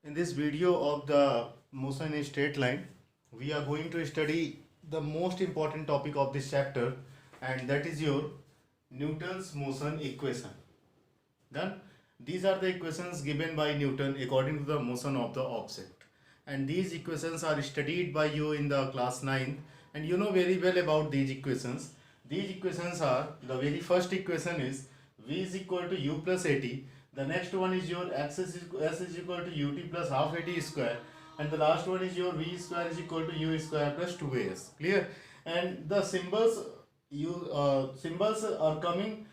In this video of the motion in straight line, we are going to study the most important topic of this chapter, and that is your Newton's motion equation. Then these are the equations given by Newton according to the motion of the object. And these equations are studied by you in the class 9, and you know very well about these equations. These equations are, the very first equation is v is equal to u plus at. The next one is your s is equal to ut plus half at square, and the last one is your v square is equal to u square plus 2as. Clear? And the symbols are coming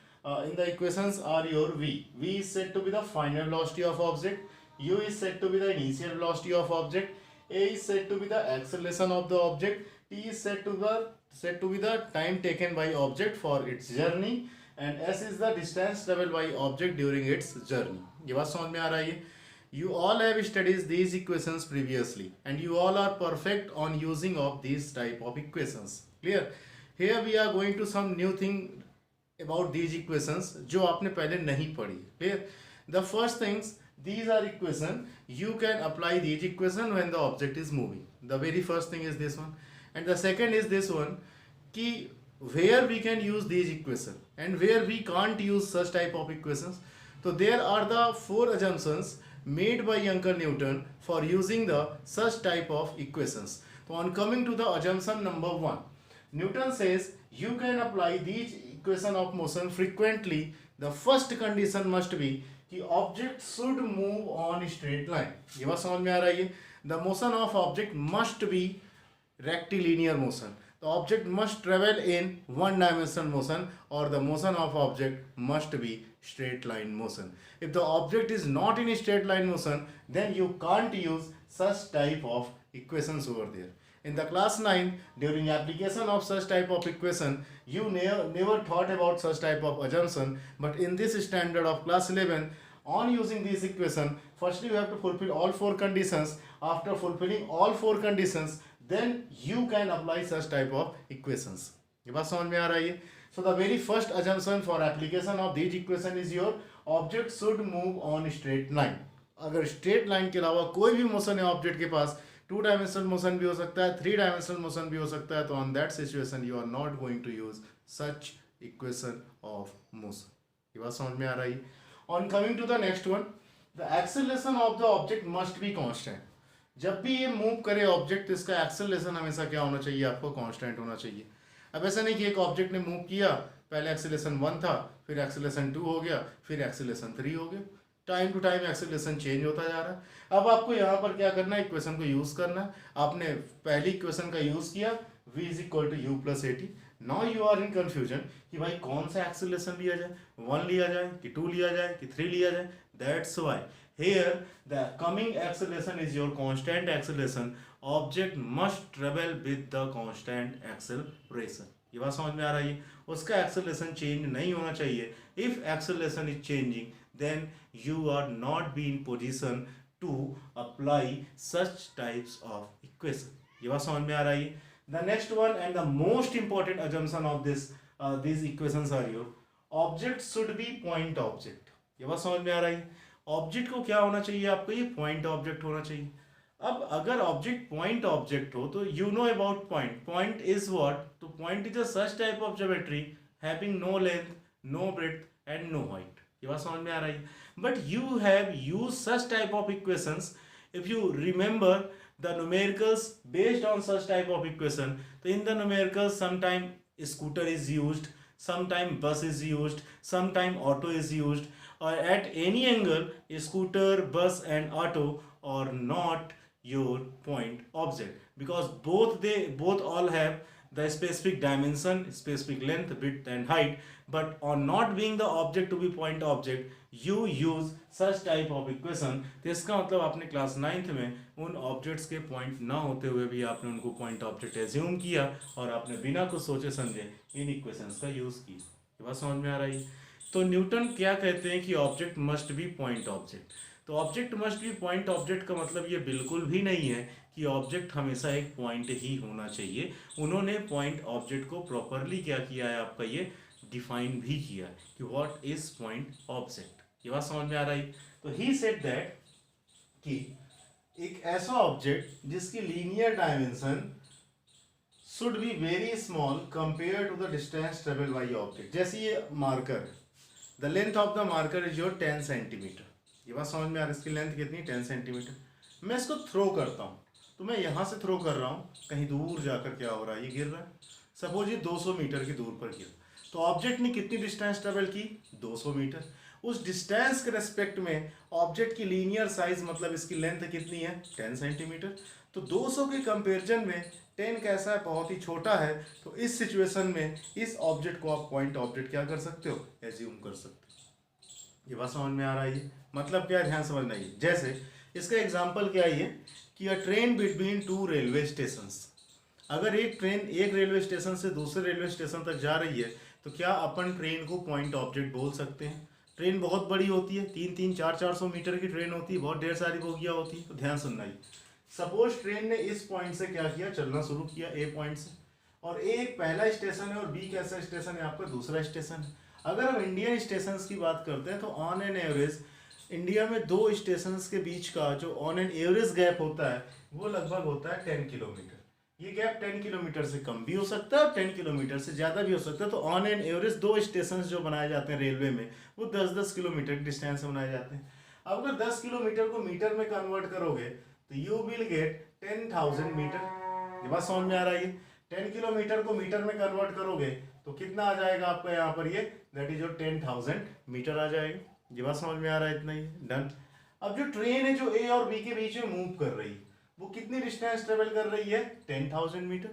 in the equations are your v. V is said to be the final velocity of object. U is said to be the initial velocity of object. A is said to be the acceleration of the object. T is said to be the time taken by object for its journey, and S is the distance traveled by object during its journey. ये बात समझ में आ रहा है? You all have studied these equations previously, and you all are perfect on using of these type of equations. Clear? Here we are going to some new thing about these equations जो आपने पहले नहीं पढ़ी. Clear? The first things, these are equation. You can apply these equation when the object is moving. The very first thing is this one, and the second is this one, कि where we can use these equation and where we can't use such type of equations. So there are the four assumptions made by Uncle Newton for using the such type of equations. So on coming to the assumption number 1, Newton says you can apply these equation of motion frequently. The first condition must be कि object should move on straight line. ये बात समझ में आ रही है? The motion of object must be rectilinear motion. The object must travel in one dimensional motion, or the motion of object must be straight line motion. If the object is not in straight line motion, then you can't use such type of equations over there. In the class 9, during application of such type of equation, you never thought about such type of assumption, but in this standard of class 11, on using this equation, firstly you have to fulfill all four conditions. After fulfilling all four conditions, then you can apply such type of equations. ये बात समझ में आ रही है? So the very first assumption for application of these equation is your object should move on straight line. अगर straight line के अलावा कोई भी मोशन है ऑब्जेक्ट के पास, 2 डायमेंशनल मोशन भी हो सकता है, 3 डायमेंशनल मोशन भी हो सकता है, तो on that situation you are not going to use such equation of motion. ये बात समझ में आ रही है? On coming to the next one, the acceleration of the object must be constant. जब भी ये मूव करे ऑब्जेक्ट, तो इसका एक्सेलरेशन हमेशा क्या होना चाहिए? आपको कांस्टेंट होना चाहिए. अब ऐसा नहीं कि एक ऑब्जेक्ट ने मूव किया, पहले एक्सेलरेशन 1 था, फिर एक्सेलरेशन 2 हो गया, फिर एक्सेलरेशन 3 हो गया. Time to time acceleration change होता जा रहा है. अब आपको यहाँ पर क्या करना है? इक्वेशन को यूज करना है. आपने पहली इक्वेशन का यूज किया, v is equal to you plus A t. Now you are in confusion कि भाई कौन सा एक्सेलरेशन लिया जाए, 1 लिया जाए कि 2 लिया जाए कि 3 लिया जाए. That's why here the coming acceleration is your constant acceleration. Object must travel with the constant acceleration. ये बात समझ में आ रही है? उसका एक्सेलरेशन चेंज नहीं होना चाहिए. If acceleration is changing, then you are not be in position to apply such types of equation. ये बात समझ में आ रही है? The next one and the most important assumption of these equations are your object should be point object. ये बात समझ में आ रही है? ऑब्जेक्ट को क्या होना चाहिए? आपको ये पॉइंट ऑब्जेक्ट होना चाहिए. अब अगर ऑब्जेक्ट पॉइंट ऑब्जेक्ट हो, तो you know about point. Point is what? तो point is a such type of geometry having no length, no breadth and no height. ये बात समझ में आ रही है? But you have use such type of equations. If you remember the numericals based on such type of equation, so in the numericals sometime scooter is used, sometime bus is used, sometime auto is used, or at any angle scooter, bus and auto are not your point object, because both all have the specific dimension, specific length, width and height, but on not being the object to be point object, you use such type of equation. तो इसका मतलब आपने class 9th में उन objects के point ना होते हुए भी आपने उनको पॉइंट ऑब्जेक्ट एज्यूम किया, और आपने बिना कुछ सोचे समझे इन इक्वेशंस का यूज की. ये बात समझ में आ रही है? तो न्यूटन क्या कहते हैं कि object must be point object. तो object must be point object का मतलब ये बिल्कुल भी नहीं है कि ऑब्जेक्ट हमेशा एक पॉइंट ही होना चाहिए. उन्होंने पॉइंट ऑब्जेक्ट को प्रॉपरली क्या किया है, आपका ये डिफाइन भी किया है कि व्हाट इज पॉइंट ऑब्जेक्ट. ये बात समझ में आ रही? तो ही सेड दैट कि एक ऐसा ऑब्जेक्ट जिसकी linear dimension should be very small compare to the distance travel by object. जैसे ये मार्कर है, the length of the marker is your 10 centimetre. ये बात समझ में आ रही है, इसकी लेंथ कितनी, 10 सेंटीमीटर। मैं इसको थ्रो करता हूँ, तो मैं यहाँ से थ्रो कर रहा हूँ, कहीं दूर जाकर क्या हो रहा है, ये गिर रहा है। सपोज ये 200 मीटर की दूर पर गिरा, तो ऑब्जेक्ट ने कितनी डिस्टेंस ट्रेवल की, 200 मीटर। उस डिस्टेंस के रेस्पेक्ट में ऑब्जेक्ट की लीनियर साइज मतलब इसकी लेंथ कितनी है, 10 सेंटीमीटर। तो 200 के कंपेरिजन में 10 कैसा है, बहुत ही छोटा है। तो इस सिचुएशन में इस ऑब्जेक्ट को आप पॉइंट ऑब्जेक्ट क्या कर सकते हो, एज्यूम कर सकते हो। ये बात समझ में आ रहा है, मतलब क्या, ध्यान समझना है। जैसे इसका एग्जांपल क्या है कि अ train between two railway stations. अगर एक ट्रेन एक रेलवे स्टेशन से दूसरे रेलवे स्टेशन तक जा रही है, तो क्या अपन ट्रेन को पॉइंट ऑब्जेक्ट बोल सकते हैं। ट्रेन बहुत बड़ी होती है, 300-400 मीटर की ट्रेन होती है, बहुत ढेर सारी बोगियाँ होती है। तो ध्यान सुनना ही, सपोज ट्रेन ने इस पॉइंट से क्या किया, चलना शुरू किया ए पॉइंट से, और ए एक पहला स्टेशन है और बी कैसा स्टेशन है, आपका दूसरा स्टेशन है। अगर हम इंडियन स्टेशन की बात करते हैं तो ऑन एन एवरेज इंडिया में दो स्टेशन के बीच का जो ऑन एन एवरेज गैप होता है वो लगभग होता है 10 किलोमीटर। ये गैप 10 किलोमीटर से कम भी हो सकता है और 10 किलोमीटर से ज़्यादा भी हो सकता है। तो ऑन एन एवरेज दो स्टेशन जो बनाए जाते हैं रेलवे में वो 10-10 किलोमीटर की डिस्टेंस में बनाए जाते हैं। अब अगर 10 किलोमीटर को मीटर में कन्वर्ट करोगे तो यू विल गेट 10,000 मीटर। ये बात समझ में आ रहा है, 10 किलोमीटर को मीटर में कन्वर्ट करोगे तो कितना आ जाएगा आपका यहाँ पर, ये दैट इज योर 10,000 मीटर आ जाएगा। ये बात समझ में आ रहा है, इतना ही डन। अब जो ट्रेन है जो ए और बी के बीच में मूव कर रही है वो कितनी डिस्टेंस ट्रेवल कर रही है, 10,000 मीटर।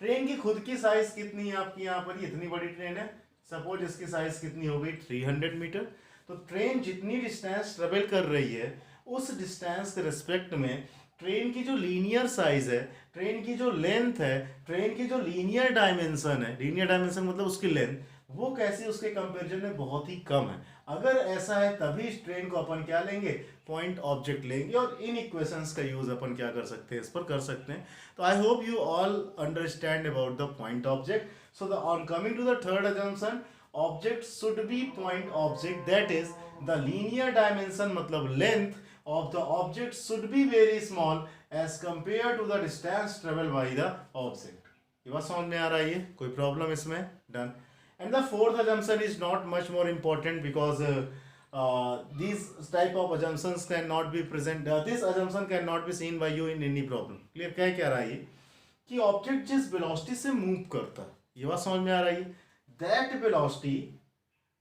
ट्रेन की खुद की साइज कितनी है आपकी यहाँ पर, इतनी बड़ी ट्रेन है, सपोज इसकी साइज कितनी हो गई, 300 मीटर। तो ट्रेन जितनी डिस्टेंस ट्रेवल कर रही है उस डिस्टेंस के रिस्पेक्ट में ट्रेन की जो लीनियर साइज है, ट्रेन की जो लेंथ है, ट्रेन की जो लीनियर डायमेंशन है, लीनियर डायमेंशन मतलब उसकी लेंथ, वो कैसी उसके कंपैरिजन में बहुत ही कम है। अगर ऐसा है तभी इस ट्रेन को अपन क्या लेंगे, पॉइंट ऑब्जेक्ट लेंगे, और इन इक्वेशंस का यूज अपन क्या कर सकते हैं, इस पर कर सकते हैं। तो I hope you all understand about the point object. So the on coming to the third assumption, object should be point object, that is the linear dimension मतलब length of the object should be very small as compared to the distance traveled by the object। ये बात समझ में आ रहा है, ये कोई problem इसमें, done. And the fourth assumption is not much more important because these type of assumptions cannot be present, this assumption cannot be seen by you in any problem। Clear, क्या रहा है ये कि ऑब्जेक्ट जिस velocity से move करता है, ये बात समझ में आ रही है, that velocity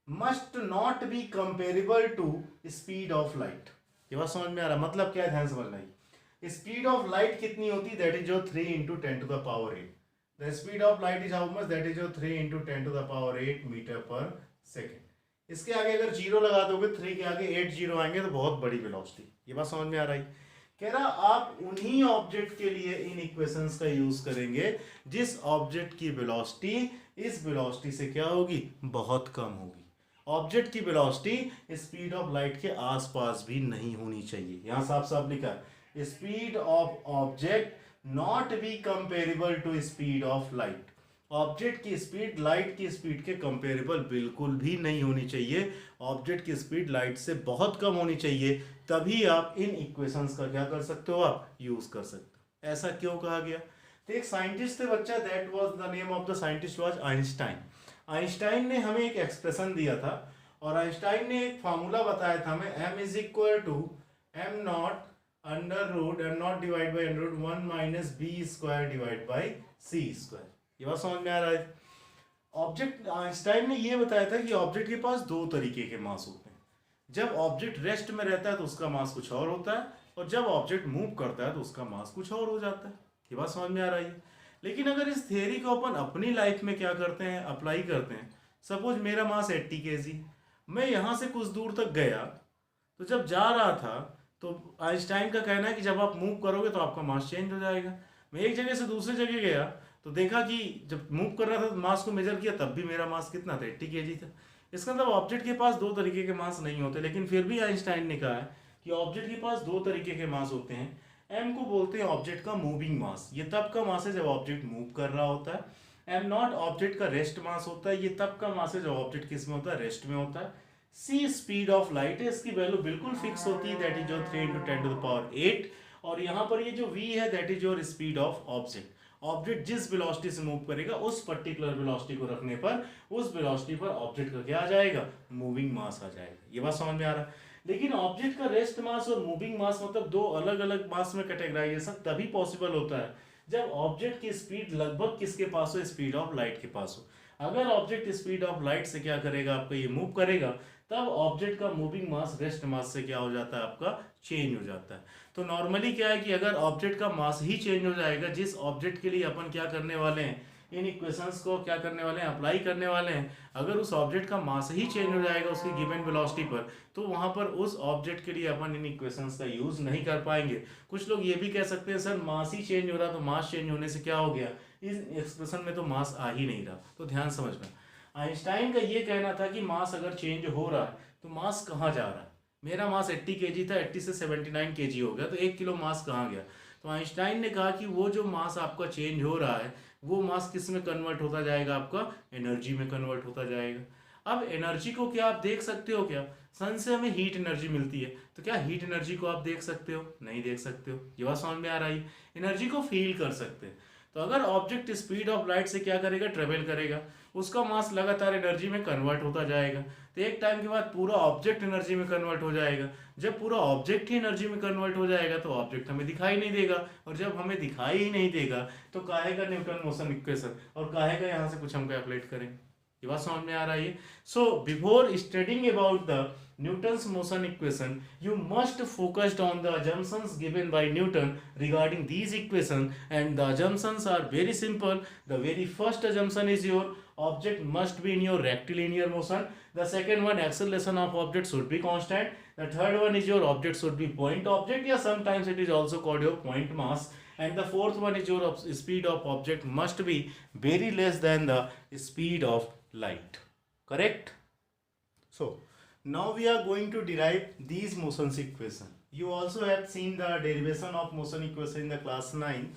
must not be comparable to speed of light। ये बात समझ में आ रहा है, मतलब क्या है, ध्यान समझना है। स्पीड ऑफ लाइट कितनी होती है, दैट इज जो 3 × 10 to the power 8। The speed of light is how much, that is जो 3 × 10 to the power 8 मीटर पर सेकेंड। इसके आगे अगर जीरो लगा दोगे, 3 के आगे 8 जीरो आएंगे तो बहुत बड़ी वेलोसिटी। ये बात समझ में आ रही है, कह रहा आप उन्हीं ऑब्जेक्ट के लिए इन इक्वेशंस का यूज करेंगे जिस ऑब्जेक्ट की वेलोसिटी इस वेलोसिटी से क्या होगी, बहुत कम होगी। ऑब्जेक्ट की वेलोसिटी स्पीड ऑफ लाइट के आसपास भी नहीं होनी चाहिए। यहां साफ साफ लिखा है, speed of object not be comparable to speed of light. Object की स्पीड लाइट की स्पीड के कंपेरेबल बिल्कुल भी नहीं होनी चाहिए। ऑब्जेक्ट की स्पीड लाइट से बहुत कम होनी चाहिए, तभी आप इन इक्वेशंस का क्या कर सकते हो, आप यूज कर सकते हो। ऐसा क्यों कहा गया, तो एक साइंटिस्ट थे बच्चा, that was the name of the scientist was Einstein. Einstein ने हमें एक एक्सप्रेशन दिया था और आइंस्टाइन ने एक फार्मूला बताया था हमें, m is equal to m not under root m not divide by under root 1 minus B square divide by c square. ये बात समझ में आ रहा है। ऑब्जेक्ट, आइंस्टाइन ने ये बताया था कि ऑब्जेक्ट के पास दो तरीके के मास होते हैं। जब ऑब्जेक्ट रेस्ट में रहता है तो उसका मास कुछ और होता है, और जब ऑब्जेक्ट मूव करता है तो उसका मास कुछ और हो जाता है। ये बात समझ में आ रही है। लेकिन अगर इस थियरी को अपन अपनी लाइफ में क्या करते हैं, अप्लाई करते हैं। सपोज मेरा मास 80 kg, मैं यहाँ से कुछ दूर तक गया, तो जब जा रहा था तो आइंस्टाइन का कहना है कि जब आप मूव करोगे तो आपका मास चेंज हो जाएगा। मैं एक जगह से दूसरी जगह गया तो देखा कि जब मूव कर रहा था तो मास को मेजर किया, तब भी मेरा मास कितना था, 80 kg था। इसका मतलब ऑब्जेक्ट के पास दो तरीके के मास नहीं होते, लेकिन फिर भी आइंस्टाइन ने कहा है कि ऑब्जेक्ट के पास दो तरीके के मास होते हैं। एम को बोलते हैं ऑब्जेक्ट का मूविंग मास, ये तब का मास है जब ऑब्जेक्ट मूव कर रहा होता है। एम नॉट ऑब्जेक्ट का रेस्ट मास होता है, ये तब का मास है जब ऑब्जेक्ट किस में होता है, रेस्ट में होता है। सी स्पीड ऑफ लाइट है, इसकी वैल्यू बिल्कुल फिक्स होती है, दैट इज जो 3 × 10 to the power 8, और यहाँ पर ये जो v है that is your speed of object. Object जिस वेलोसिटी से मूव करेगा उस पर्टिकुलर वेलोसिटी को रखने पर उस वेलोसिटी पर ऑब्जेक्ट का क्या आ जाएगा, मूविंग मास आ जाएगा। ये बात समझ में आ रहा है। लेकिन ऑब्जेक्ट का रेस्ट मास और मूविंग मास मतलब दो अलग अलग मास में कैटेगराइजेशन तभी पॉसिबल होता है जब ऑब्जेक्ट की स्पीड लगभग किसके पास हो, स्पीड ऑफ लाइट के पास हो। अगर ऑब्जेक्ट स्पीड ऑफ लाइट से क्या करेगा, आपको ये मूव करेगा, तब ऑब्जेक्ट का मूविंग मास रेस्ट मास से क्या हो जाता है, आपका चेंज हो जाता है। तो नॉर्मली क्या है कि अगर ऑब्जेक्ट का मास ही चेंज हो जाएगा, जिस ऑब्जेक्ट के लिए अपन क्या करने वाले हैं, इन इक्वेशंस को क्या करने वाले हैं, अप्लाई करने वाले हैं, अगर उस ऑब्जेक्ट का मास ही चेंज हो जाएगा उसकी गिवन वेलोसिटी पर, तो वहां पर उस ऑब्जेक्ट के लिए अपन इन इक्वेशंस का यूज नहीं कर पाएंगे। कुछ लोग ये भी कह सकते हैं सर मास ही चेंज हो रहा, तो मास चेंज होने से क्या हो गया, इस एक्सप्रेशन में तो मास आ ही नहीं रहा। तो ध्यान समझना, आइंस्टाइन का ये कहना था कि मास अगर चेंज हो रहा है तो मास कहाँ जा रहा है। मेरा मास 80 kg था, 80 से 79 kg हो गया, तो 1 किलो मास कहाँ गया। तो आइंस्टाइन ने कहा कि वो जो मास आपका चेंज हो रहा है वो मास किस में कन्वर्ट होता जाएगा, आपका एनर्जी में कन्वर्ट होता जाएगा। अब एनर्जी को क्या आप देख सकते हो क्या, सन से हमें हीट एनर्जी मिलती है, तो क्या हीट एनर्जी को आप देख सकते हो, नहीं देख सकते हो। ये बात समझ में आ रही है। एनर्जी को फील कर सकते हैं। तो अगर ऑब्जेक्ट स्पीड ऑफ लाइट से क्या करेगा, ट्रेवल करेगा, उसका मास लगातार एनर्जी में कन्वर्ट होता जाएगा, तो एक टाइम के बाद पूरा ऑब्जेक्ट एनर्जी में कन्वर्ट हो जाएगा। जब पूरा ऑब्जेक्ट ही एनर्जी में कन्वर्ट हो जाएगा तो ऑब्जेक्ट हमें दिखाई नहीं देगा, और जब हमें दिखाई ही नहीं देगा तो काहे का न्यूटन मोशन इक्वेशन और काहे का यहाँ से कुछ हम कैलकुलेट करेंगे। ये बात समझ में आ रही है। So before studying about the Newton's motion equation, you must focused on the assumptions given by Newton regarding these equations, and the assumptions are very simple. The very first assumption is your object must be in your rectilinear motion. The second one, acceleration of object should be constant. The third one is your object should be point object, yeah, sometimes it is also called your point mass. And the fourth one is your speed of object must be very less than the speed of light. Correct? So now we are going to derive these motions equation. You also have seen the derivation of motion equation in the class 9th,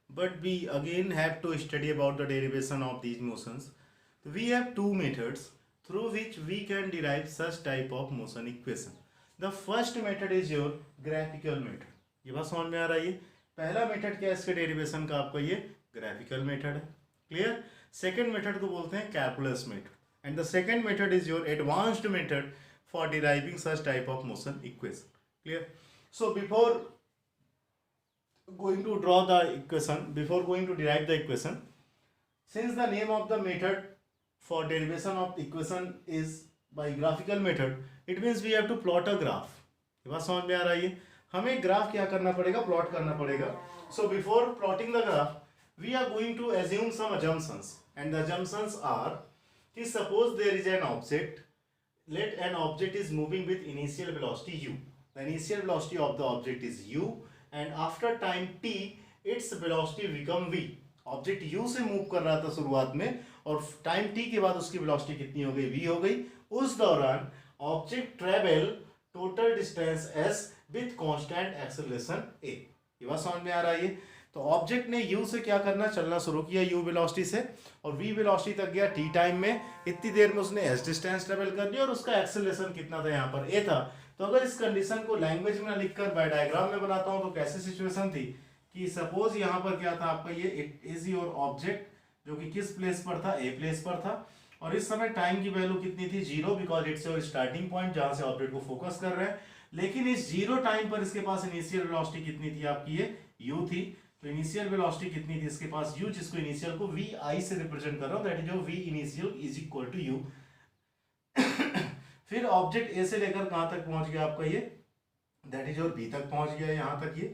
but we again have to study about the derivation of these motions. We have two methods through which we can derive such type of motion equation. The first method is your graphical method. ये बात समझ में आ रही है। पहला method क्या है इसके डेरिवेशन का, आपका ये ग्राफिकल मेथड है। क्लियर। सेकेंड मेथड को बोलते हैं calculus method, and the second method is your advanced method for deriving such type of motion equation. Clear? So before going to draw the equation, before going to derive the equation, since the name of the method for derivation of equation is by graphical method, it means we have to plot a graph. ये बात समझ में आ रही है। हमें graph क्या करना पड़ेगा, प्लॉट करना पड़ेगा। So before plotting the graph, we are going to assume some assumptions, and the assumptions are, suppose there is an object, let an object is moving with initial velocity u. The initial velocity of the object is u, and after time t its velocity become v. Object u से move कर रहा था शुरुआत में, और time t के बाद उसकी वेलोसिटी कितनी हो गई, v हो गई। उस दौरान object travel total distance s with constant acceleration a। ये बात समझ में आ रही है। तो ऑब्जेक्ट ने u से क्या करना, चलना शुरू किया u वेलोसिटी से, और v वेलोसिटी तक गया t टाइम में। इतनी देर में उसने s डिस्टेंस ट्रेवल कर लिया, और उसका एक्सेलरेशन कितना था, यहाँ पर a था। तो अगर इस कंडीशन को लैंग्वेज में लिखकर मैं डायग्राम में बनाता हूँ तो कैसी सिचुएशन थी कि सपोज यहाँ पर क्या था आपका, ये इट इज योर ऑब्जेक्ट जो कि किस प्लेस पर था, a प्लेस पर था, और इस समय टाइम की वैल्यू कितनी थी, 0, because it's your starting point जहां से ऑब्जेक्ट को फोकस कर रहे हैं। लेकिन इस 0 टाइम पर इसके पास इनिशियल वेलोसिटी कितनी थी आपकी, ये u थी। तो इनिशियल वेलोसिटी कितनी थी इसके पास, u, जिसको इनिशियल को vi से रिप्रेजेंट कर रहा हूं, दैट इज जो v initial is equal to u। फिर ऑब्जेक्ट a से लेकर कहां तक पहुंच गया आपका ये, दैट इज और b तक पहुंच गया यहां तक ये।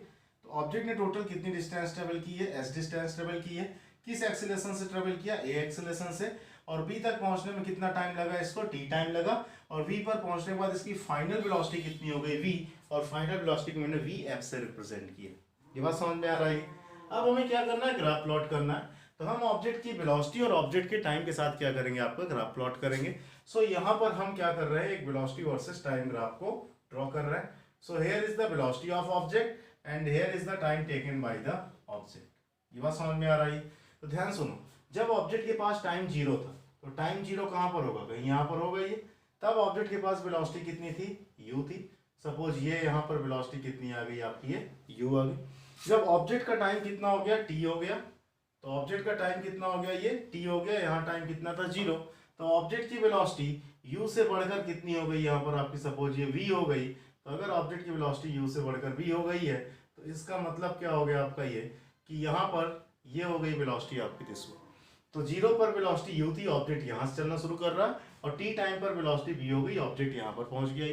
तो ऑब्जेक्ट ने टोटल कितनी डिस्टेंस ट्रेवल की है, s डिस्टेंस ट्रेवल की है। किस एक्सेलरेशन से ट्रेवल किया, a एक्सेलरेशन से। और b तक पहुंचने में कितना टाइम लगा इसको, t टाइम लगा। और v पर पहुंचने के बाद इसकी फाइनल वेलोसिटी कितनी हो गई, v, और फाइनल वेलोसिटी को मैंने vf से रिप्रेजेंट किया। ये बात समझ में आ रही है। अब हमें क्या करना है, ग्राफ प्लॉट करना है। तो हम ऑब्जेक्ट की वेलोसिटी और ऑब्जेक्ट के टाइम के साथ क्या करेंगे, आपका ग्राफ प्लॉट करेंगे। सो यहाँ पर हम क्या कर रहे हैं, एक वेलोसिटी वर्सेस टाइम ग्राफ को ड्रॉ कर रहे हैं। So here is the velocity of object and here is the time taken by the object. ये बात समझ में आ रही है। तो ध्यान सुनो, जब ऑब्जेक्ट के पास टाइम 0 था, तो टाइम 0 कहाँ पर होगा, कहीं यहाँ पर होगा ये। तब ऑब्जेक्ट के पास वेलोसिटी कितनी थी, u थी। सपोज ये यहाँ पर वेलोसिटी कितनी आ गई आपकी, ये u आ गई। जब ऑब्जेक्ट का टाइम कितना हो गया, t हो गया, तो ऑब्जेक्ट का टाइम कितना हो गया, ये t हो गया, यहाँ टाइम कितना था 0, तो ऑब्जेक्ट की वेलोसिटी u से बढ़कर कितनी हो गई यहाँ पर आपकी, सपोज ये v हो गई। तो अगर ऑब्जेक्ट की वेलोसिटी u से बढ़कर v हो गई है तो इसका मतलब क्या हो गया आपका, ये कि यहाँ पर ये हो गई वेलोसिटी आपकी दिस। तो 0 पर वेलोसिटी u थी, ऑब्जेक्ट यहाँ से चलना शुरू कर रहा है, और t टाइम पर वेलोसिटी v हो गई, ऑब्जेक्ट यहाँ पर पहुंच गया।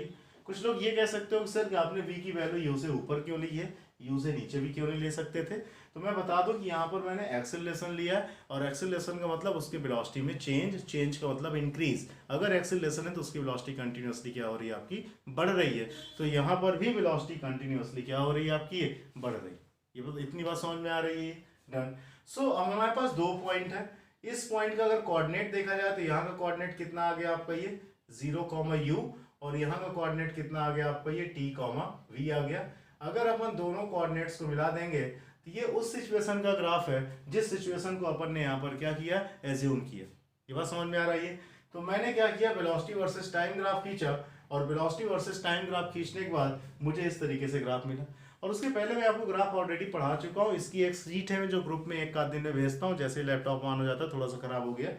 कुछ लोग ये कह सकते हो कि सर कि आपने v की वैल्यू u से ऊपर क्यों ली है, u से नीचे भी क्यों नहीं ले सकते थे। तो मैं बता दूं कि यहाँ पर मैंने एक्सेलरेशन लिया है, और एक्सेलरेशन का मतलब उसके वेलोसिटी में चेंज, चेंज का मतलब इंक्रीज। अगर एक्सेलरेशन है तो उसकी वेलोसिटी कंटिन्यूअसली क्या हो रही है आपकी, बढ़ रही है। तो यहाँ पर भी वेलोसिटी कंटिन्यूअसली क्या हो रही है आपकी, बढ़ रही है। ये इतनी बात समझ में आ रही है, डन। सो अब हमारे पास 2 पॉइंट है। इस पॉइंट का अगर कोऑर्डिनेट देखा जाए तो यहाँ का कोऑर्डिनेट कितना आ गया आपका, ये 0, u, और यहाँ का कोऑर्डिनेट कितना आ गया आपका, ये t, v आ गया। अगर अपन दोनों कोऑर्डिनेट्स को मिला देंगे तो ये उस सिचुएशन का ग्राफ है जिस सिचुएशन को अपन ने यहाँ पर क्या किया, एज्यूम किया। ये बात समझ में आ रही है। तो मैंने क्या किया, वेलोसिटी वर्सेस टाइम ग्राफ खींचा, और वेलोसिटी वर्सेस टाइम ग्राफ खींचने के बाद मुझे इस तरीके से ग्राफ मिला। और उसके पहले मैं आपको ग्राफ ऑलरेडी पढ़ा चुका हूँ। इसकी एक शीट है जो ग्रुप में एक आध दिन में भेजता हूँ, जैसे लैपटॉप ऑन हो जाता है, थोड़ा सा खराब हो गया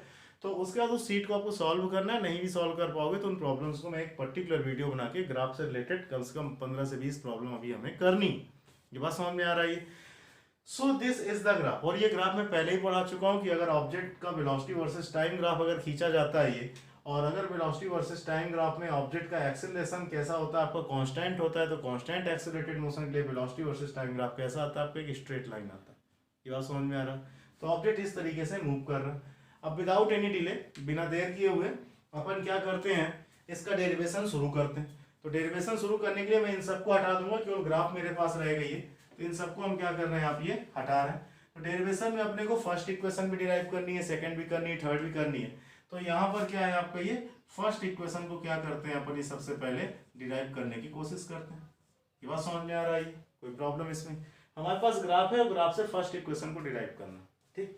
तो उसके बाद उस सीट को आपको सॉल्व करना है। नहीं भी सॉल्व कर पाओगे तो उन प्रॉब्लम्स को मैं एक पर्टिकुलर वीडियो बना के ग्राफ से रिलेटेड कम से कम 15 से 20 प्रॉब्लम अभी हमें करनी। ये बात समझ में आ रही है। So this is the graph, और ये ग्राफ मैं पहले ही पढ़ा चुका हूँ कि अगर ऑब्जेक्ट का वेलोसिटी वर्सेस टाइम ग्राफ अगर खींचा जाता है ये, और अगर वेलोसिटी वर्सेस टाइम ग्राफ में ऑब्जेक्ट का एक्सेलरेशन कैसा होता है, आपका कांस्टेंट होता है, तो कांस्टेंट एक्सेलरेटेड मोशन के लिए वेलोसिटी वर्सेस टाइम ग्राफ कैसा आता है, आपका एक स्ट्रेट लाइन आता है। ये बात समझ में आ रहा है। तो ऑब्जेक्ट इस तरीके से मूव कर रहा है। अब विदाउट एनी डिले, बिना देर किए हुए अपन क्या करते हैं, इसका डेरिवेशन शुरू करते हैं। तो डेरिवेशन शुरू करने के लिए मैं इन सबको हटा दूंगा, केवल ग्राफ मेरे पास रह गई है। तो इन सबको हम क्या कर रहे हैं, आप ये हटा रहे हैं। तो डेरिवेशन में अपने को फर्स्ट इक्वेशन भी डिराइव करनी है, सेकंड भी करनी है, थर्ड भी करनी है। तो यहाँ पर क्या है आपका, ये फर्स्ट इक्वेशन को क्या करते हैं अपन, ये सबसे पहले डिराइव करने की कोशिश करते हैं। ये बात समझ में आ रहा है, कोई प्रॉब्लम इसमें। हमारे पास ग्राफ है और ग्राफ से फर्स्ट इक्वेशन को डिराइव करना, ठीक।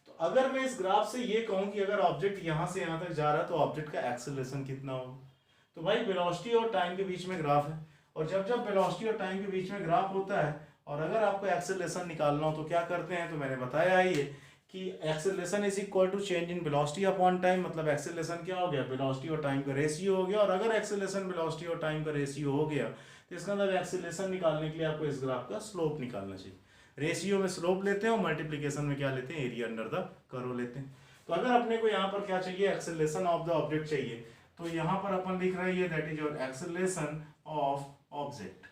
तो अगर मैं इस ग्राफ से ये कहूँ कि अगर ऑब्जेक्ट यहाँ से यहाँ तक जा रहा है तो ऑब्जेक्ट का एक्सेलरेशन कितना होगा, तो भाई वेलोसिटी और टाइम के बीच में ग्राफ है, और जब जब वेलोसिटी और टाइम के बीच में ग्राफ होता है और अगर आपको एक्सेलरेशन निकालना हो तो क्या करते हैं, तो मैंने बताया ये कि acceleration is equal to change in velocity upon time. मतलब एक्सेलरेशन क्या हो गया, वेलोसिटी और टाइम का रेशियो हो गया, और अगर एक्सेलरेशन वेलोसिटी और टाइम का रेशियो हो गया तो इसका मतलब एक्सेलरेशन निकालने के लिए आपको इस ग्राफ का स्लोप निकालना चाहिए। रेशियो में स्लोप लेते हैं और मल्टीप्लिकेशन में क्या लेते हैं, एरिया अंडर द कर्व लेते हैं। तो अगर अपने को यहाँ पर क्या चाहिए, एक्सेलरेशन ऑफ द ऑब्जेक्ट चाहिए, तो यहाँ पर अपन लिख रहे हैं that is your acceleration of object.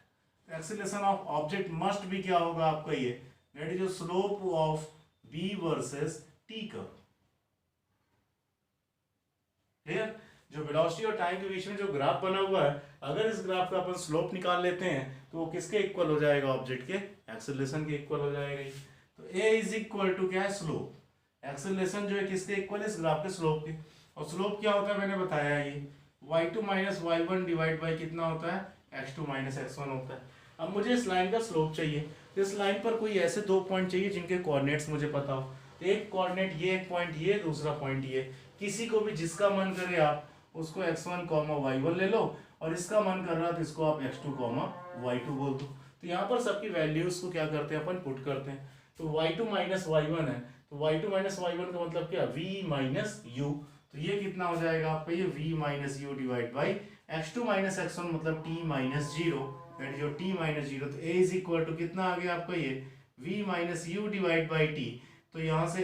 Acceleration of object must भी क्या होगा आपका, ये that is your slope of b versus t curve. Clear. जो वेलोसिटी और टाइम के बीच में जो ग्राफ बना हुआ है, अगर इस ग्राफ का अपन स्लोप निकाल लेते हैं तो वो किसके इक्वल हो जाएगा, ऑब्जेक्ट के एक्सेलरेशन के इक्वल हो जाएगा। तो a इज इक्वल टू क्या है, स्लोप। एक्सेलरेशन जो है किसके इक्वल है, इस ग्राफ के स्लोप के। और स्लोप क्या होता है मैंने बताया, ये y2 minus y1 divide by कितना होता है, x2 माइनस x1 होता है। अब मुझे इस लाइन का स्लोप चाहिए, तो इस लाइन पर कोई ऐसे 2 पॉइंट चाहिए जिनके कोऑर्डिनेट्स मुझे पता हो। एक कोऑर्डिनेट ये, एक पॉइंट ये, दूसरा पॉइंट ये। किसी को भी जिसका मन करे आप उसको x1, y1 ले लो, और इसका मन कर रहा है तो इसको आप x2, y2 बोल दो। तो यहाँ पर सबकी वैल्यूज को क्या करते हैं अपन, पुट करते हैं। तो y2 माइनस y1 है, तो y2 माइनस y1 का मतलब क्या, v माइनस u। तो ये कितना हो जाएगा आपका, ये v minus u divide by x2 minus x1 मतलब t minus 0, that is t minus 0। तो a इज इक्वल टू कितना आ गया आपका, ये v minus u divide by t। तो यहाँ से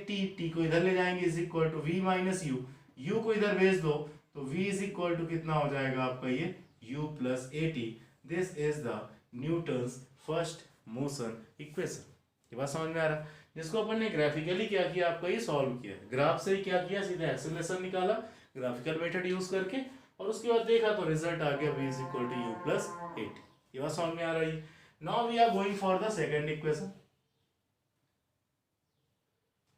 t को इधर ले जाएंगे, is equal to v minus u को इधर भेज दो तो v इज इक्वल टू कितना हो जाएगा आपका, ये u plus at। This is the Newton's first motion equation. ये बात समझ में आ रहा है, जिसको अपन ने ग्राफिकली क्या किया, आपका ये सॉल्व किया। ग्राफ से ही क्या किया, सीधा एक्सेलरेशन निकाला ग्राफिकल मेथड यूज करके, और उसके बाद देखा तो रिजल्ट आ गया v is equal to u plus 8। ये बात समझ में आ रही है। Now we are going for the second equation,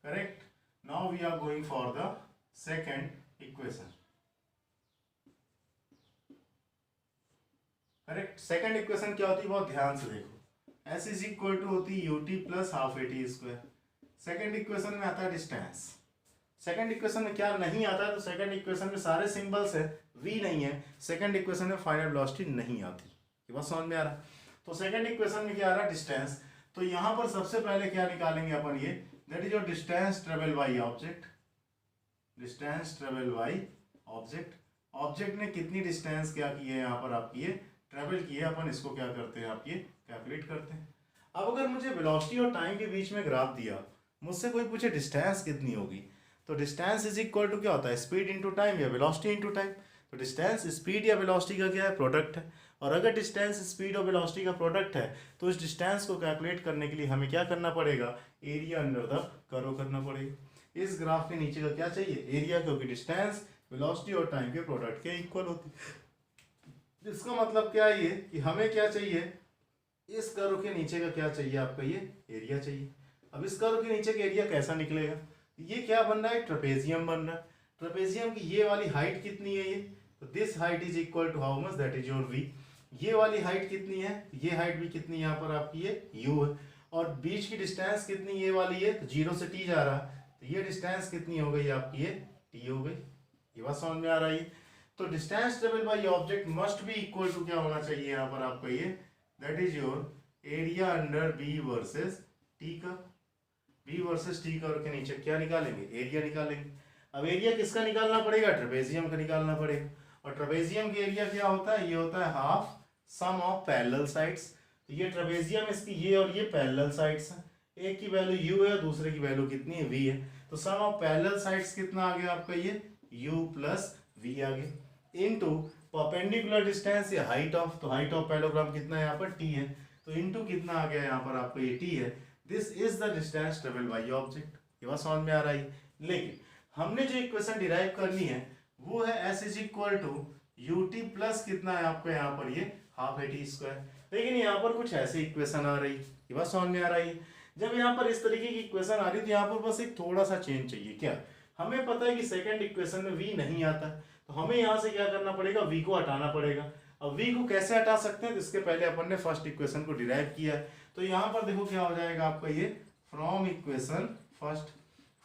correct. Now we are going for the second equation, correct. Second equation क्या होती है, बहुत ध्यान से देखो। s इज इक्वल टू होती है ut plus half at square. Second equation में आता है डिस्टेंस। सेकंड इक्वेशन में क्या नहीं आता है, तो सेकंड इक्वेशन में सारे सिंबल्स है, v नहीं है, सेकंड इक्वेशन में फाइनल वेलोसिटी नहीं आती। ये बात समझ में आ रहा। तो सेकंड इक्वेशन में क्या आ रहा है, डिस्टेंस। तो यहाँ पर सबसे पहले क्या निकालेंगे अपन, ये that is your distance travel by object, distance travel by object. Object ने कितनी डिस्टेंस क्या की है यहाँ पर आपकी ये ट्रेवल की है, अपन इसको क्या करते हैं, आप ये कैलकुलेट करते हैं। अब अगर मुझे वेलोसिटी और टाइम के बीच में ग्राफ दिया, मुझसे कोई पूछे डिस्टेंस कितनी होगी, तो डिस्टेंस इज इक्वल टू क्या होता है, स्पीड इंटू टाइम या वेलोसिटी इंटू टाइम। तो डिस्टेंस स्पीड या वेलोसिटी का क्या है, प्रोडक्ट है। और अगर डिस्टेंस स्पीड और वेलोसिटी का प्रोडक्ट है, तो इस डिस्टेंस को कैलकुलेट करने के लिए हमें क्या करना पड़ेगा, एरिया अंडर द कर्व करना पड़ेगा। इस ग्राफ के नीचे का क्या चाहिए, एरिया, क्योंकि डिस्टेंस वेलोसिटी और टाइम के प्रोडक्ट के इक्वल होती है। इसका मतलब क्या है ये कि हमें क्या चाहिए, इस कर्व के नीचे का क्या चाहिए आपका, ये एरिया चाहिए। अब इस कर्व के नीचे का एरिया कैसा निकलेगा, ये क्या बन रहा है, ट्रेपेजियम बन रहा है। ट्रेपेजियम की ये वाली हाइट कितनी है, ये तो this height is equal to how much, that is your V. ये वाली हाइट कितनी है, ये हाइट भी कितनी यहाँ पर आपकी ये u है। और बीच की डिस्टेंस कितनी ये वाली है, तो 0 से t जा रहा है, तो ये डिस्टेंस कितनी हो गई आपकी, ये t हो गई। ये बात समझ में आ रही है। तो distance travel by object must be equal to क्या होना चाहिए यहाँ पर आपका ये, that is your area under V versus T का। बी वर्सेस टी कर्व के नीचे क्या निकालेंगे, एरिया निकालेंगे। अब एरिया किसका निकालना पड़ेगा, ट्रेपेजियम का निकालना पड़ेगा। और ट्रेपेजियम की एरिया क्या होता है, ये होता है half sum of parallel sides. तो ये ट्रेपेजियम, इसकी ये और ये पैरेलल साइड्स हैं, एक की वैल्यू u है, दूसरे की वैल्यू कितनी है, v है। तो सम ऑफ पैरेलल साइड्स कितना आ गया आपका, ये u प्लस v आ गया, इनटू परपेंडिकुलर डिस्टेंस या हाइट ऑफ, तो हाइट ऑफ पैरेललोग्राम कितना है यहाँ पर t है, तो इनटू कितना आ गया यहाँ पर आपको ये t है। This is the distance travel by object. ये बात समझ में आ रही है। लेकिन हमने जो इक्वेशन डिराइव करनी है वो है s is equal to ut plus कितना है आपको यहाँ पर ये हाफ ए टी स्क्वायर। लेकिन यहाँ पर कुछ ऐसी इक्वेशन आ रही, ये बात समझ में आ रही है। जब यहाँ पर इस तरीके की इक्वेशन आ रही तो यहाँ पर बस एक थोड़ा सा चेंज चाहिए। क्या, हमें पता है कि सेकंड इक्वेशन में v नहीं आता, तो हमें यहाँ से क्या करना पड़ेगा, v को हटाना पड़ेगा। अब v को कैसे हटा सकते हैं, तो इसके पहले अपन ने फर्स्ट इक्वेशन को डिराइव किया। तो यहाँ पर देखो क्या हो जाएगा आपका ये, फ्रॉम इक्वेशन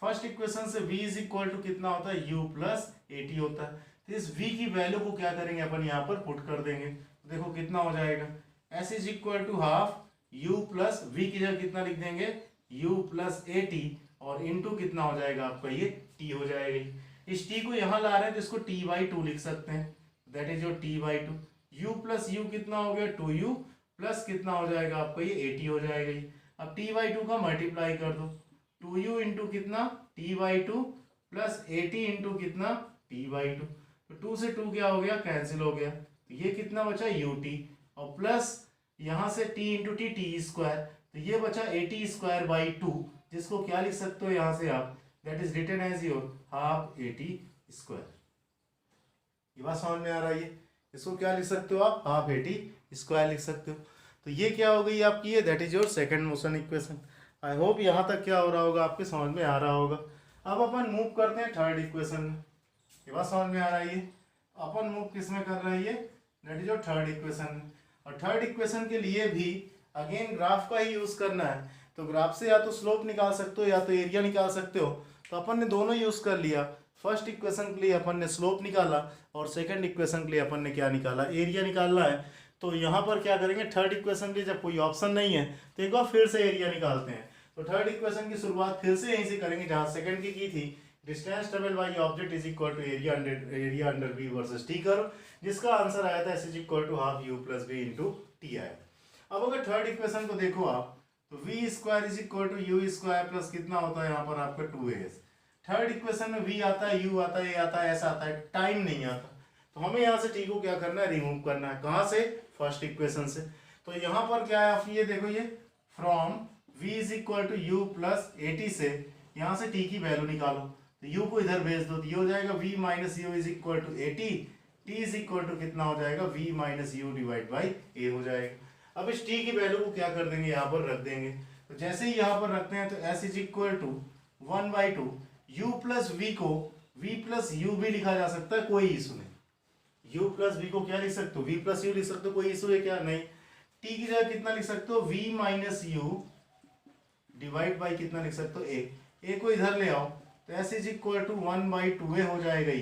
फर्स्ट इक्वेशन से v इज इक्वल टू कितना होता है, u प्लस ए टी होता है। तो इस v की वैल्यू को क्या करेंगे अपन, यहाँ पर पुट कर देंगे। तो देखो कितना हो जाएगा, s is equal to half u plus v की जगह कितना लिख देंगे, u प्लस ए टी, और इनटू कितना हो जाएगा आपका ये t हो जाएगी। इस t को यहाँ ला रहे हैं तो इसको t बाई टू लिख सकते हैं, that is your t by two. u plus u कितना हो गया, 2u प्लस कितना हो जाएगा आपका ये 80 हो जाएगा। अब t बाई टू का मल्टीप्लाई कर दो, 2u इंटू कितना t by two plus 80 into कितना t बाई टू। तो 2 से 2 क्या हो गया, कैंसिल हो गया। तो ये कितना बचा ut, और प्लस यहाँ से t into T T square, तो ये बचा 80 स्क्वायर बाई 2, जिसको क्या लिख सकते हो यहाँ से आप, that is written as your half 80 square. ये बात समझ में आ रही है। इसको क्या लिख सकते हो आप, हाफ 80 स्क्वायर लिख सकते हो। तो ये क्या हो गई आपकी ये, that is your second motion equation. I hope यहाँ तक क्या हो रहा होगा, आपके समझ में आ रहा होगा। अब अपन मूव करते हैं थर्ड इक्वेशन में। ये बात समझ में आ रही है। अपन मूव किस में कर रही है, that is your third equation में। और थर्ड इक्वेशन के लिए भी अगेन ग्राफ का ही यूज करना है। तो ग्राफ से या तो स्लोप निकाल सकते हो या तो एरिया निकाल सकते हो। तो अपन ने दोनों यूज कर लिया। फर्स्ट इक्वेशन के लिए अपन ने स्लोप निकाला और सेकंड इक्वेशन के लिए अपन ने क्या निकाला, एरिया निकालना है। तो यहाँ पर क्या करेंगे, थर्ड इक्वेशन के लिए जब कोई ऑप्शन नहीं है तो एक बार फिर से एरिया निकालते हैं। तो थर्ड इक्वेशन की शुरुआत फिर से यहीं से करेंगे जहाँ सेकंड की थी। Distance travel by object is equal to area under V versus T curve, जिसका आंसर आया था S is equal to half U plus V into T आया। अब अगर थर्ड इक्वेशन को देखो आप, तो V square is equal to U square plus कितना होता है यहाँ पर आपका 2as। थर्ड इक्वेशन में v आता है, u आता है, a आता है, s आता है, टाइम नहीं आता। तो हमें यहाँ से t को क्या करना है, रिमूव करना है। कहाँ से, फर्स्ट इक्वेशन से। तो यहाँ पर क्या है, आप ये देखो, ये from v is equal to you plus 80 से यहाँ से t की वैल्यू निकालो। तो u को इधर भेज दो, तो ये हो जाएगा v minus U is equal to 80, t is equal to कितना हो जाएगा, v minus U divide by a हो जाएगा। अब इस t की वैल्यू को क्या कर देंगे, यहाँ पर रख देंगे। तो जैसे ही यहाँ पर रखते हैं तो s is equal to 1/2 u plus v को v प्लस u भी लिखा जा सकता है, कोई इशू नहीं। u प्लस v को क्या लिख सकते हो, v प्लस u लिख सकते हो, कोई इशू है क्या, नहीं। t की जगह कितना लिख सकते हो, v minus U divide by कितना लिख सकते हो, a को इधर ले आओ। तो S is equal to 1/2a हो जाएगा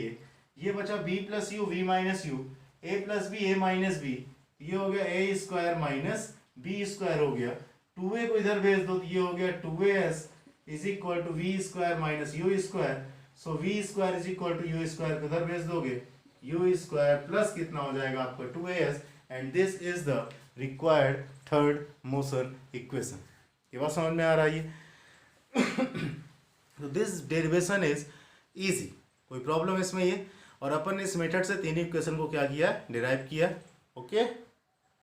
ये बचा b plus U v minus U a plus B A minus B, ये हो गया a square minus B square हो गया, 2a को इधर भेज दो तो ये हो गया 2as is equal to V square minus U square, so V square is equal to U square को इधर भेज दोगे, यू स्क्वायर प्लस कितना हो जाएगा आपका 2as, and this is the required third motion equation. ये बात समझ में आ रहा है? तो दिस डेरिवेशन इज इजी, कोई प्रॉब्लम इसमें ये, और अपन ने इस मेथड से तीन इक्वेशन को क्या किया, डिराइव किया। ओके।